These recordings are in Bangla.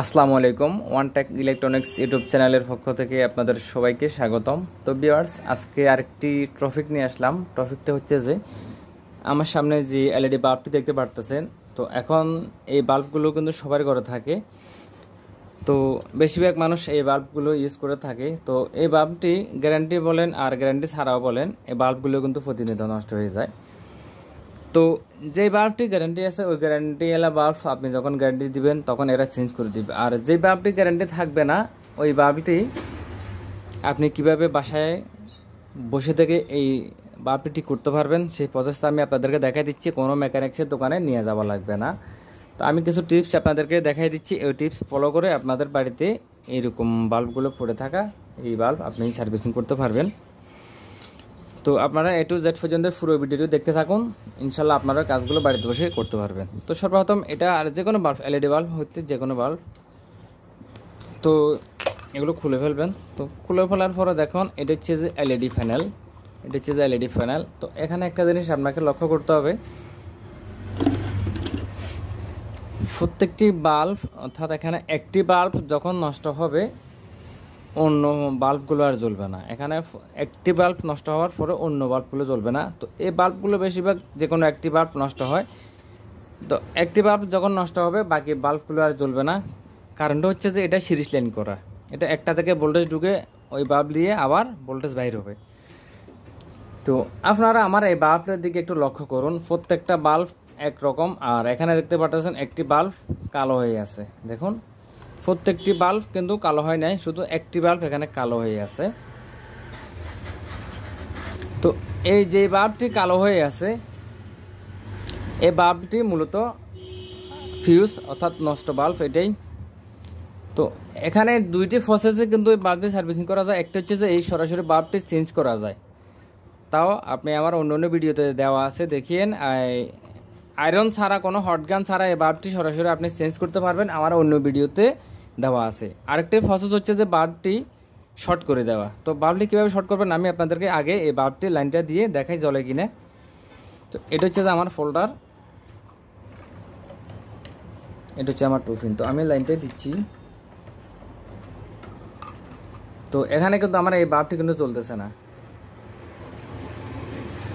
আসসালামু আলাইকুম ওয়ান টেক ইলেকট্রনিক্স ইউটিউব চ্যানেলের পক্ষ থেকে আপনাদের সবাইকে স্বাগতম। তো ভিউয়ার্স, আজকে আরেকটি টপিক নিয়ে আসলাম। টপিকটা হচ্ছে যে আমার সামনে যে এলইডি বাল্বটি দেখতে পারতেছেন, তো এখন এই বাল্বগুলো কিন্তু সবার ঘরে থাকে। তো বেশিরভাগ মানুষ এই বাল্বগুলো ইউজ করে থাকে। তো এই বাল্বটি গ্যারান্টি বলেন আর গ্যারান্টি ছাড়াও বলেন, এই বাল্বগুলো কিন্তু প্রতিনিয়ত নষ্ট হয়ে যায়। তো যে বাল্বটি গ্যারান্টি আছে ওই গ্যারান্টি এলা বাল্ব আপনি যখন গ্যারান্টি দিবেন তখন এরা চেঞ্জ করে দিবে। আর যে বাল্বটি গ্যারান্টি থাকবে না ওই বাল্বটি আপনি কিভাবে বাসায় বসে থেকে এই বাল্বটি ঠিক করতে পারবেন সেই প্রসেসটা আমি আপনাদেরকে দেখাই দিচ্ছি। কোনো মেকানিক্সের দোকানে নিয়ে যাওয়া লাগবে না। তো আমি কিছু টিপস আপনাদেরকে দেখাই দিচ্ছি। এই টিপস ফলো করে আপনাদের বাড়িতে এইরকম বাল্বগুলো পড়ে থাকা এই বাল্ব আপনি সার্ভিসিং করতে পারবেন। তো আপনারা A to Z পর্যন্ত পুরো ভিডিওটি দেখতে থাকুন, ইনশাল্লাহ আপনারা কাজগুলো বাড়িতে বসে করতে পারবেন। তো সর্বপ্রথম এটা আর যে কোনো বাল্ব, এলইডি বাল্ব হচ্ছে যে কোনো বাল্ব, তো এগুলো খুলে ফেলবেন। তো খুলে ফেলার পরে দেখুন এটা হচ্ছে যে এলইডি প্যানেল, এটা হচ্ছে যে এলইডি প্যানেল। তো এখানে একটা জিনিস আপনাকে লক্ষ্য করতে হবে, প্রত্যেকটি বাল্ব অর্থাৎ এখানে একটি বাল্ব যখন নষ্ট হবে অন্য বাল্বগুলো আর জ্বলবে না। এখানে একটি বাল্ব নষ্ট হওয়ার পরে অন্য বাল্বগুলো জ্বলবে না। তো এই বাল্বগুলো বেশিরভাগ যে কোনো একটি বাল্ব নষ্ট হয়, তো একটি বাল্ব যখন নষ্ট হবে বাকি বাল্বগুলো আর জ্বলবে না। কারণটা হচ্ছে যে এটা সিরিজ লাইন করা, এটা একটা থেকে ভোল্টেজ ঢুকে ওই বাল্ব দিয়ে আবার ভোল্টেজ বাইর হবে। তো আপনারা আমার এই বাল্বের দিকে একটু লক্ষ্য করুন, প্রত্যেকটা বাল্ব একরকম। আর এখানে দেখতে পাচ্ছেন একটি বাল্ব কালো হয়ে আছে। দেখুন প্রত্যেকটি বাল্ব কিন্তু কালো হয় নাই, শুধু একটি বাল্ব এখানে কালো হয়ে আছে। তো এই যে বাল্বটি কালো হয়ে আছে এই বাল্বটি মূলত ফিউজ অর্থাৎ নষ্ট বাল্ব এটাই। তো এখানে দুইটি প্রসেসে কিন্তু এই বাল্বটি সার্ভিসিং করা যায়। একটা হচ্ছে যে এই সরাসরি বাল্বটি চেঞ্জ করা যায়, তাও আপনি আমার অন্য অন্য ভিডিওতে দেওয়া আছে দেখিয়েন। আয়রন ছাড়া কোনো হট গান ছাড়া এই বাল্বটি সরাসরি আপনি চেঞ্জ করতে পারবেন, আমার অন্য ভিডিওতে দেওয়া আছে। আরেকটি প্রসেস হচ্ছে যে বাল্বটি শর্ট করে দেওয়া। তো বাল্বটি কীভাবে শর্ট করবেন আমি আপনাদেরকে আগে এই বাল্বটি লাইনটা দিয়ে দেখাই জ্বলে কিনে। তো এটা হচ্ছে যে আমার ফোল্ডার, এটা হচ্ছে আমার টুফিন। তো আমি লাইনটাই দিচ্ছি। তো এখানে কিন্তু আমার এই বাল্বটি কিন্তু চলতেছে না,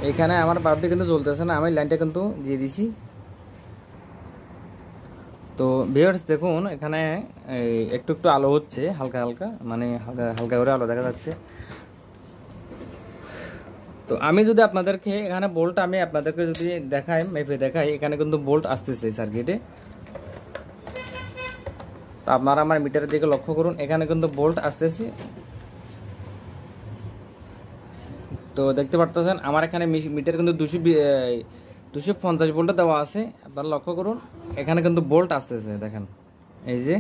এখানে আমার বাল্বটি কিন্তু জ্বলতেছে না। আমি লাইনটা কিন্তু দিয়ে দিছি। তো ভিউয়ার্স দেখুন এখানে একটু একটু আলো হচ্ছে, হালকা হালকা, মানে হালকা হালকা করে আলো দেখা যাচ্ছে। তো আমি যদি আপনাদেরকে এখানে বোল্ট আমি আপনাদেরকে যদি দেখাই, মেপে দেখাই, এখানে কিন্তু বোল্ট আসতেছে সার্কিটে। তো আপনারা আমার মিটারের দিকে লক্ষ্য করুন, এখানে কিন্তু বোল্ট আসতেছে। তো দেখতে পারতেছেন আমার এখানে মিটার কিন্তু 250 ভোল্টে দেওয়া আছে। আপনারা লক্ষ্য করুন এখানে কিন্তু বোল্ট আসতেছে, দেখেন এই যে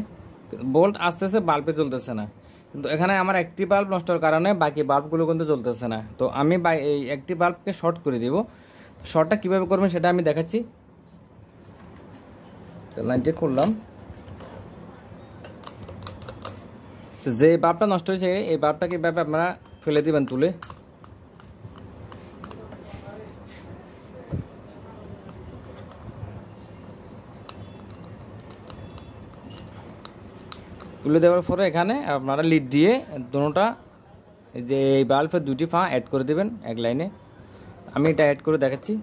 বোল্ট আসতেছে, বাল্বে জ্বলতেছে না। কিন্তু এখানে আমার একটি বাল্ব নষ্টের কারণে বাকি বাল্বগুলো কিন্তু জ্বলতেছে না। তো আমি এই একটি বাল্বকে শর্ট করে দিব। শর্টটা কীভাবে করবেন সেটা আমি দেখাচ্ছি। তো লাইনটি খুললাম। তো যে বাল্বটা নষ্ট হয়েছে এই বাল্বটাকে এভাবে আপনারা ফেলে দিবেন তুলে। তুলে দেওয়ার পরে এখানে আপনারা লিড দিয়ে দুটোটা যে এই বাল্বের দুটি পা অ্যাড করে দেবেন এক লাইনে। আমি এটা অ্যাড করে দেখাচ্ছি।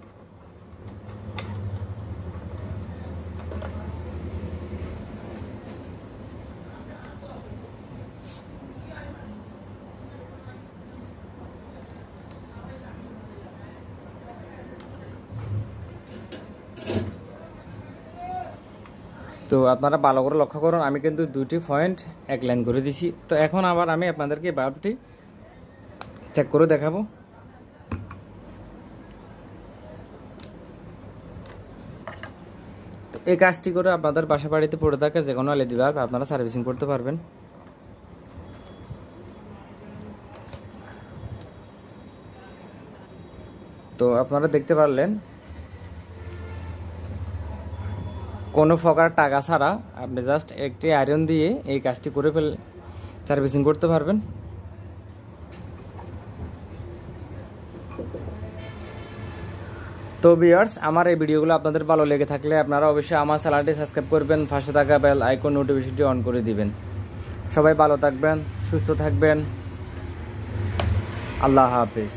তো আপনারা ভালো করে লক্ষ্য করুন, আমি কিন্তু দুটি পয়েন্ট এক লাইন করে দিছি। তো এখন আবার আমি আপনাদেরকে বাল্বটি চেক করে দেখাবো। তো এই কাজটি করে আপনাদের বাসা বাড়িতে পড়ে থাকে যে কোনো এলইডি বাল্ব আপনারা সার্ভিসিং করতে পারবেন। তো আপনারা দেখতে পারলেন কোনো প্রকার টাকা ছাড়া আপনি জাস্ট একটি আয়রন দিয়ে এই কাজটি করে সার্ভিসিং করতে পারবেন। তো ভিউয়ার্স, আমার এই ভিডিওগুলো আপনাদের ভালো লেগে থাকলে আপনারা অবশ্যই আমার চ্যানেলটি সাবস্ক্রাইব করবেন, পাশে থাকা বেল আইকন নোটিফিকেশনটি অন করে দিবেন। সবাই ভালো থাকবেন, সুস্থ থাকবেন। আল্লাহ হাফেজ।